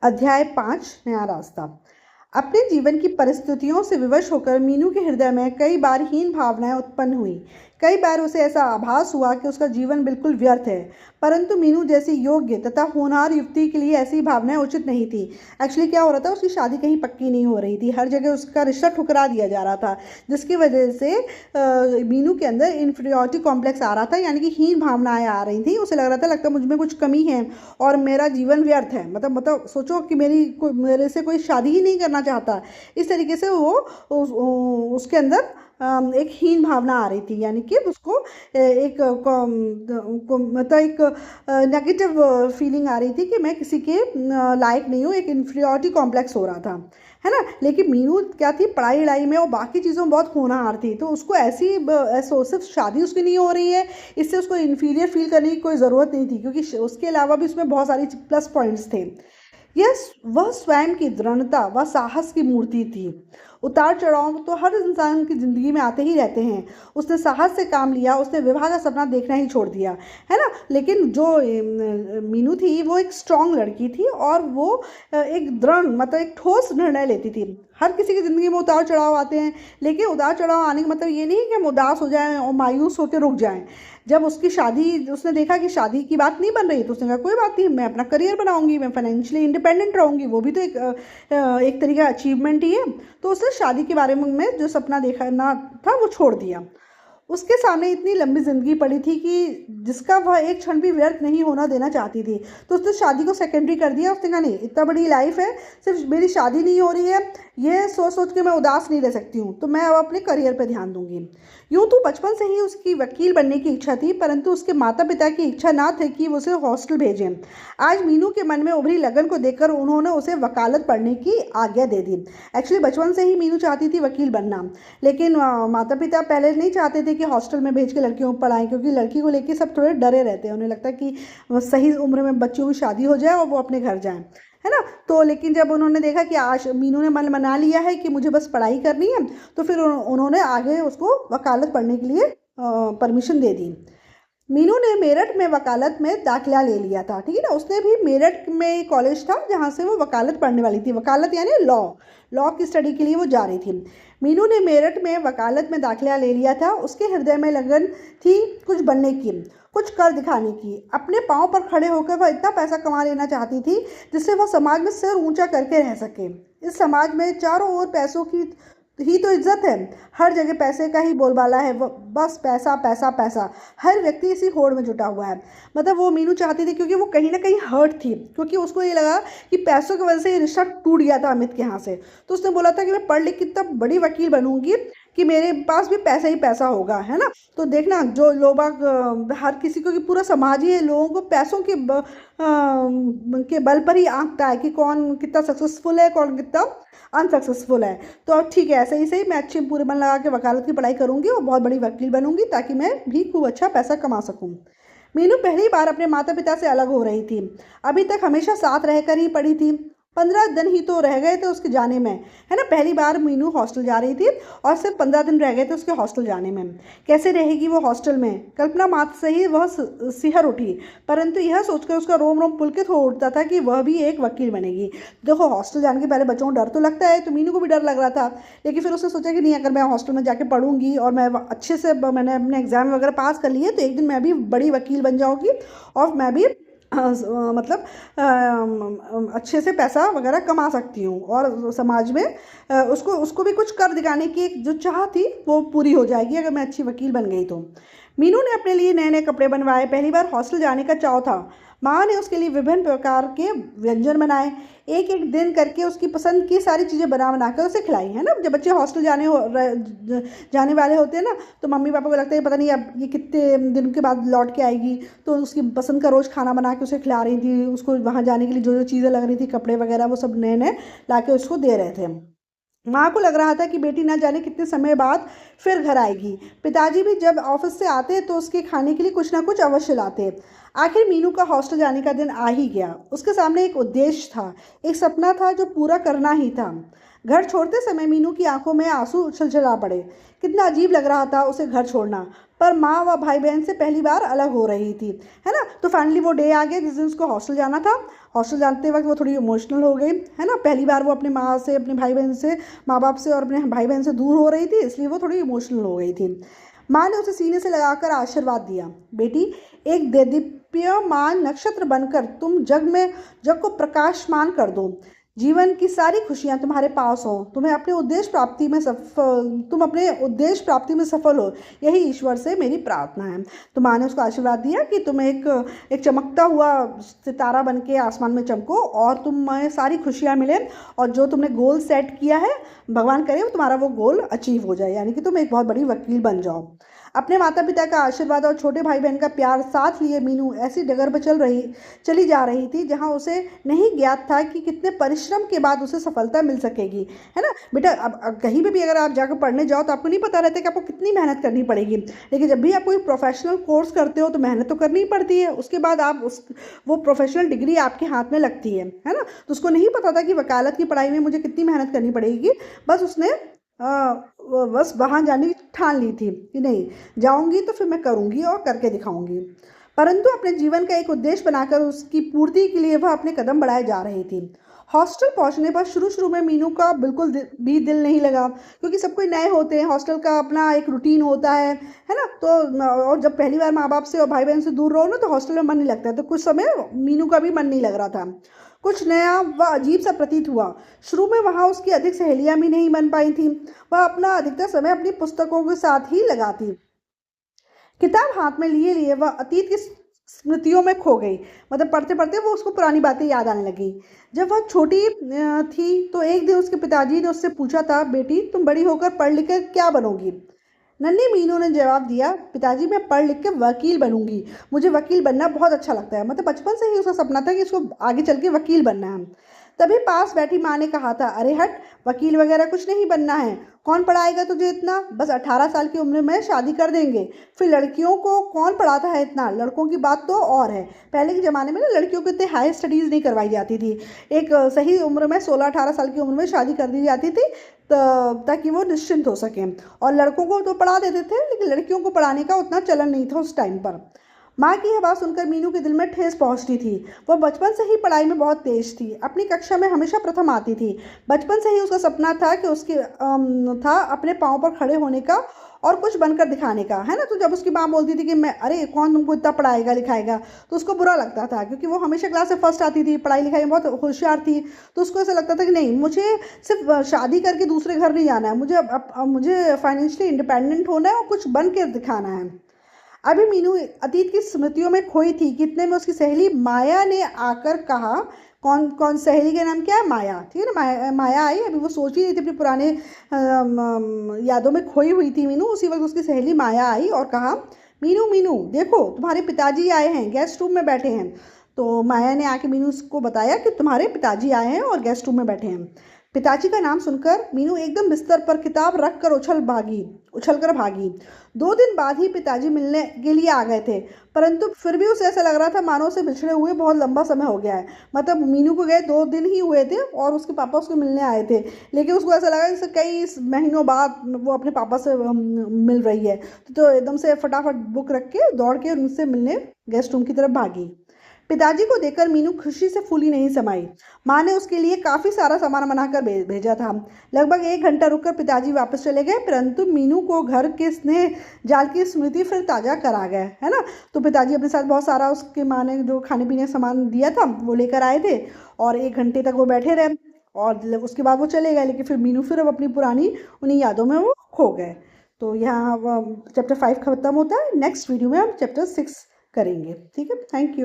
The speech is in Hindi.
अध्याय 5 नया रास्ता। अपने जीवन की परिस्थितियों से विवश होकर मीनू के हृदय में कई बार हीन भावनाएं उत्पन्न हुई। कई बार उसे ऐसा आभास हुआ कि उसका जीवन बिल्कुल व्यर्थ है, परंतु मीनू जैसी योग्य तथा होनहार युवती के लिए ऐसी भावनाएं उचित नहीं थी। एक्चुअली क्या हो रहा था, उसकी शादी कहीं पक्की नहीं हो रही थी, हर जगह उसका रिश्ता ठुकरा दिया जा रहा था, जिसकी वजह से मीनू के अंदर इन्फीरियॉरिटी कॉम्प्लेक्स आ रहा था, यानी कि हीन भावनाएं आ रही थी। उसे लग रहा था, लगता मुझ में कुछ कमी है और मेरा जीवन व्यर्थ है। मतलब सोचो कि मेरे से कोई शादी ही नहीं करना चाहता। इस तरीके से वो उसके अंदर एक हीन भावना आ रही थी, यानी कि उसको एक मतलब एक नेगेटिव फीलिंग आ रही थी कि मैं किसी के लायक नहीं हूँ। एक इन्फीरियॉरिटी कॉम्प्लेक्स हो रहा था, है ना। लेकिन मीनू क्या थी, पढ़ाई वढ़ाई में और बाकी चीज़ों में बहुत होनहार थी, तो उसको ऐसो सिर्फ शादी उसकी नहीं हो रही है, इससे उसको इन्फीरियर फील करने की कोई ज़रूरत नहीं थी, क्योंकि उसके अलावा भी उसमें बहुत सारी प्लस पॉइंट्स थे। वह स्वयं की दृढ़ता व साहस की मूर्ति थी। उतार चढ़ाव तो हर इंसान की ज़िंदगी में आते ही रहते हैं। उसने साहस से काम लिया, उसने विवाह का सपना देखना ही छोड़ दिया, है ना। लेकिन जो मीनू थी वो एक स्ट्रांग लड़की थी, और वो एक दृढ़ मतलब एक ठोस निर्णय लेती थी। हर किसी की ज़िंदगी में उतार चढ़ाव आते हैं, लेकिन उतार चढ़ाव आने का मतलब ये नहीं कि हम उदास हो जाएं और मायूस होकर रुक जाएं। जब उसकी शादी, उसने देखा कि शादी की बात नहीं बन रही, तो उसने कहा कोई बात नहीं, मैं अपना करियर बनाऊंगी, मैं फाइनेंशियली इंडिपेंडेंट रहूंगी, वो भी तो एक तरीके का अचीवमेंट ही है। तो उसने शादी के बारे में जो सपना देखा ना था वो छोड़ दिया। उसके सामने इतनी लंबी ज़िंदगी पड़ी थी कि जिसका वह एक क्षण भी व्यर्थ नहीं होना देना चाहती थी। तो उसने शादी को सेकेंडरी कर दिया। उसने कहा नहीं, इतना बड़ी लाइफ है, सिर्फ मेरी शादी नहीं हो रही है, ये सोच सोच के मैं उदास नहीं रह सकती हूँ, तो मैं अब अपने करियर पर ध्यान दूंगी। यूँ तो बचपन से ही उसकी वकील बनने की इच्छा थी, परंतु उसके माता पिता की इच्छा ना थी कि वो उसे हॉस्टल भेजें। आज मीनू के मन में उभरी लगन को देखकर उन्होंने उसे वकालत पढ़ने की आज्ञा दे दी। एक्चुअली बचपन से ही मीनू चाहती थी वकील बनना, लेकिन माता पिता पहले नहीं चाहते थे कि हॉस्टल में भेज के लड़कियों को पढ़ाएं, क्योंकि लड़की को लेके सब थोड़े डरे रहते हैं। उन्हें लगता है कि सही उम्र में बच्चों की शादी हो जाए और वो अपने घर जाएं, है ना। तो लेकिन जब उन्होंने देखा कि आज मीनू ने मन बना लिया है कि मुझे बस पढ़ाई करनी है, तो फिर उन्होंने आगे उसको वकालत पढ़ने के लिए परमिशन दे दी। मीनू ने मेरठ में वकालत में दाखिला ले लिया था, ठीक है ना। उसने भी मेरठ में एक कॉलेज था जहाँ से वो वकालत पढ़ने वाली थी। वकालत यानी लॉ, लॉ की स्टडी के लिए वो जा रही थी। मीनू ने मेरठ में वकालत में दाखिला ले लिया था। उसके हृदय में लगन थी कुछ बनने की, कुछ कर दिखाने की। अपने पाँव पर खड़े होकर वह इतना पैसा कमा लेना चाहती थी जिससे वह समाज में सिर ऊंचा करके रह सके। इस समाज में चारों ओर पैसों की ही तो इज्जत है, हर जगह पैसे का ही बोलबाला है। बस पैसा पैसा पैसा, हर व्यक्ति इसी होड़ में जुटा हुआ है। मतलब वो मीनू चाहती थी, क्योंकि वो कहीं ना कहीं हर्ट थी, क्योंकि उसको ये लगा कि पैसों की वजह से ये रिश्ता टूट गया था अमित के यहाँ से। तो उसने बोला था कि मैं पढ़ लिख के इतना बड़ी वकील बनूंगी कि मेरे पास भी पैसा ही पैसा होगा, है ना। तो देखना, जो लोग हर किसी को, कि पूरा समाज ही लोगों को पैसों के बल पर ही आंकता है कि कौन कितना सक्सेसफुल है, कौन कितना अनसक्सेसफुल है। तो अब ठीक है, ऐसे ही सही, मैं अच्छे पूरे मन लगा के वकालत की पढ़ाई करूंगी और बहुत बड़ी वकील बनूंगी, ताकि मैं भी खूब अच्छा पैसा कमा सकूं। मीनू पहली बार अपने माता पिता से अलग हो रही थी। अभी तक हमेशा साथ रहकर ही पढ़ी थी। 15 दिन ही तो रह गए थे उसके जाने में, है ना। पहली बार मीनू हॉस्टल जा रही थी और सिर्फ 15 दिन रह गए थे उसके हॉस्टल जाने में। कैसे रहेगी वो हॉस्टल में, कल्पना मात्र से ही वह सिहर उठी, परंतु यह सोचकर उसका रोम रोम पुलकित हो उठता था कि वह भी एक वकील बनेगी। देखो, हॉस्टल जाने के पहले बच्चों को डर तो लगता है, तो मीनू को भी डर लग रहा था। लेकिन फिर उसने सोचा कि नहीं, अगर मैं हॉस्टल में जाके पढ़ूंगी और मैं अच्छे से मैंने अपने एग्जाम वगैरह पास कर लिए, तो एक दिन मैं भी बड़ी वकील बन जाऊंगी और मैं भी मतलब अच्छे से पैसा वगैरह कमा सकती हूँ, और समाज में उसको उसको भी कुछ कर दिखाने की एक जो चाह थी वो पूरी हो जाएगी अगर मैं अच्छी वकील बन गई तो। मीनू ने अपने लिए नए नए कपड़े बनवाए। पहली बार हॉस्टल जाने का चाव था। माँ ने उसके लिए विभिन्न प्रकार के व्यंजन बनाए। एक एक दिन करके उसकी पसंद की सारी चीज़ें बना बना कर उसे खिलाई, है ना। जब बच्चे हॉस्टल जाने वाले होते हैं ना, तो मम्मी पापा को लगता है पता नहीं अब ये कितने दिन के बाद लौट के आएगी, तो उसकी पसंद का रोज़ खाना बना के उसे खिला रही थी। उसको वहाँ जाने के लिए जो जो चीज़ें लग रही थी, कपड़े वगैरह, वो सब नए नए ला के उसको दे रहे थे। माँ को लग रहा था कि बेटी ना जाने कितने समय बाद फिर घर आएगी। पिताजी भी जब ऑफिस से आते तो उसके खाने के लिए कुछ ना कुछ अवश्य लाते। आखिर मीनू का हॉस्टल जाने का दिन आ ही गया। उसके सामने एक उद्देश्य था, एक सपना था जो पूरा करना ही था। घर छोड़ते समय मीनू की आंखों में आंसू उछल चला पड़े। कितना अजीब लग रहा था उसे घर छोड़ना। पर माँ व भाई बहन से पहली बार अलग हो रही थी, है ना। तो फाइनली वो डे आ गया जिस दिन उसको हॉस्टल जाना था। हॉस्टल जाते वक्त वो थोड़ी इमोशनल हो गई, है ना। पहली बार वो अपनी माँ से, अपने भाई बहन से, माँ बाप से और अपने भाई बहन से दूर हो रही थी, इसलिए वो थोड़ी इमोशनल हो गई थी। माँ ने उसे सीने से लगाकर आशीर्वाद दिया, बेटी एक देदीप्यमान नक्षत्र बनकर तुम जग को प्रकाशमान कर दो। जीवन की सारी खुशियाँ तुम्हारे पास हो, तुम अपने उद्देश्य प्राप्ति में सफल हो, यही ईश्वर से मेरी प्रार्थना है। तो माँ ने उसको आशीर्वाद दिया कि तुम एक चमकता हुआ सितारा बन के आसमान में चमको और तुम्हें सारी खुशियाँ मिले, और जो तुमने गोल सेट किया है भगवान करे वो तुम्हारा वो गोल अचीव हो जाए, यानी कि तुम एक बहुत बड़ी वकील बन जाओ। अपने माता पिता का आशीर्वाद और छोटे भाई बहन का प्यार साथ लिए मीनू ऐसी डगर पर चली जा रही थी जहां उसे नहीं ज्ञात था कि कितने परिश्रम के बाद उसे सफलता मिल सकेगी, है ना। बेटा अब कहीं भी अगर आप जाकर पढ़ने जाओ तो आपको नहीं पता रहता कि आपको कितनी मेहनत करनी पड़ेगी, लेकिन जब भी आप कोई प्रोफेशनल कोर्स करते हो तो मेहनत तो करनी ही पड़ती है। उसके बाद वो प्रोफेशनल डिग्री आपके हाथ में लगती है ना। तो उसको नहीं पता था कि वकालत की पढ़ाई में मुझे कितनी मेहनत करनी पड़ेगी। बस उसने बस वहाँ जाने की ठान ली थी कि नहीं, जाऊंगी तो फिर मैं करूंगी और करके दिखाऊंगी। परंतु अपने जीवन का एक उद्देश्य बनाकर उसकी पूर्ति के लिए वह अपने कदम बढ़ाए जा रही थी। हॉस्टल पहुंचने पर शुरू शुरू में मीनू का बिल्कुल भी दिल नहीं लगा, क्योंकि सब कोई नए होते हैं, हॉस्टल का अपना एक रूटीन होता है ना। तो और जब पहली बार माँ बाप से और भाई बहन से दूर रहो ना तो हॉस्टल में मन नहीं लगता है। तो कुछ समय मीनू का भी मन नहीं लग रहा था, कुछ नया व अजीब सा प्रतीत हुआ। शुरू में वहाँ उसकी अधिक सहेलियां भी नहीं बन पाई थी। वह अपना अधिकतर समय अपनी पुस्तकों के साथ ही लगाती, किताब हाथ में लिए लिए वह अतीत की स्मृतियों में खो गई। मतलब पढ़ते पढ़ते वो उसको पुरानी बातें याद आने लगी। जब वह छोटी थी तो एक दिन उसके पिताजी ने उससे पूछा था, बेटी तुम बड़ी होकर पढ़ लिख कर क्या बनोगी। नन्ही मीनू ने जवाब दिया, पिताजी मैं पढ़ लिख के वकील बनूंगी, मुझे वकील बनना बहुत अच्छा लगता है। मतलब बचपन से ही उसका सपना था कि उसको आगे चल के वकील बनना है। तभी पास बैठी माँ ने कहा था, अरे हट, वकील वगैरह कुछ नहीं बनना है, कौन पढ़ाएगा तुझे इतना, बस 18 साल की उम्र में शादी कर देंगे। फिर लड़कियों को कौन पढ़ाता है इतना, लड़कों की बात तो और है। पहले के ज़माने में ना लड़कियों को इतने हाई स्टडीज़ नहीं करवाई जाती थी। एक सही उम्र में 16-18 साल की उम्र में शादी कर दी जाती थी ताकि वो निश्चिंत हो सकें। और लड़कों को तो पढ़ा देते थे, लेकिन लड़कियों को पढ़ाने का उतना चलन नहीं था उस टाइम पर। माँ की यह बात सुनकर मीनू के दिल में ठेस पहुंचती थी। वह बचपन से ही पढ़ाई में बहुत तेज थी, अपनी कक्षा में हमेशा प्रथम आती थी। बचपन से ही उसका सपना था कि था अपने पाँव पर खड़े होने का और कुछ बनकर दिखाने का, है ना। तो जब उसकी माँ बोलती थी कि मैं, अरे कौन तुमको इतना पढ़ाएगा लिखाएगा, तो उसको बुरा लगता था, क्योंकि वो हमेशा क्लास से फर्स्ट आती थी, पढ़ाई लिखाई में बहुत होशियार थी। तो उसको ऐसा लगता था कि नहीं, मुझे सिर्फ शादी करके दूसरे घर नहीं जाना है, मुझे फाइनेंशियली इंडिपेंडेंट होना है और कुछ बन के दिखाना है। अभी मीनू अतीत की स्मृतियों में खोई थी कि इतने में उसकी सहेली माया ने आकर कहा, कौन कौन सहेली का नाम क्या है, माया, ठीक है ना। माया आई। अभी वो सोच ही रही थी, अपने पुराने यादों में खोई हुई थी मीनू। उसी वक्त उसकी सहेली माया आई और कहा, मीनू मीनू देखो तुम्हारे पिताजी आए हैं, गेस्ट रूम में बैठे हैं। तो माया ने आके मीनू को बताया कि तुम्हारे पिताजी आए हैं और गेस्ट रूम में बैठे हैं। पिताजी का नाम सुनकर मीनू एकदम बिस्तर पर किताब रख कर उछल कर भागी। 2 दिन बाद ही पिताजी मिलने के लिए आ गए थे, परंतु फिर भी उसे ऐसा लग रहा था मानो उसे बिछड़े हुए बहुत लंबा समय हो गया है। मतलब मीनू को गए 2 दिन ही हुए थे और उसके पापा उसको मिलने आए थे, लेकिन उसको ऐसा लगा जैसे कई महीनों बाद वो अपने पापा से मिल रही है। तो एकदम से फटाफट बुक रख के दौड़ के उनसे मिलने गेस्ट रूम की तरफ भागी। पिताजी को देखकर मीनू खुशी से फूली नहीं समाई। माँ ने उसके लिए काफ़ी सारा सामान बनाकर भेजा था। लगभग 1 घंटा रुककर पिताजी वापस चले गए, परंतु मीनू को घर के स्नेह जाल की स्मृति फिर ताज़ा करा गए, है ना। तो पिताजी अपने साथ बहुत सारा उसके माँ ने जो खाने पीने का सामान दिया था वो लेकर आए थे, और 1 घंटे तक वो बैठे रहे और उसके बाद वो चले गए। लेकिन फिर मीनू फिर अब अपनी पुरानी उन्हीं यादों में वो खो गए। तो यहाँ चैप्टर 5 खत्म होता है। नेक्स्ट वीडियो में हम चैप्टर 6 करेंगे। ठीक है, थैंक यू।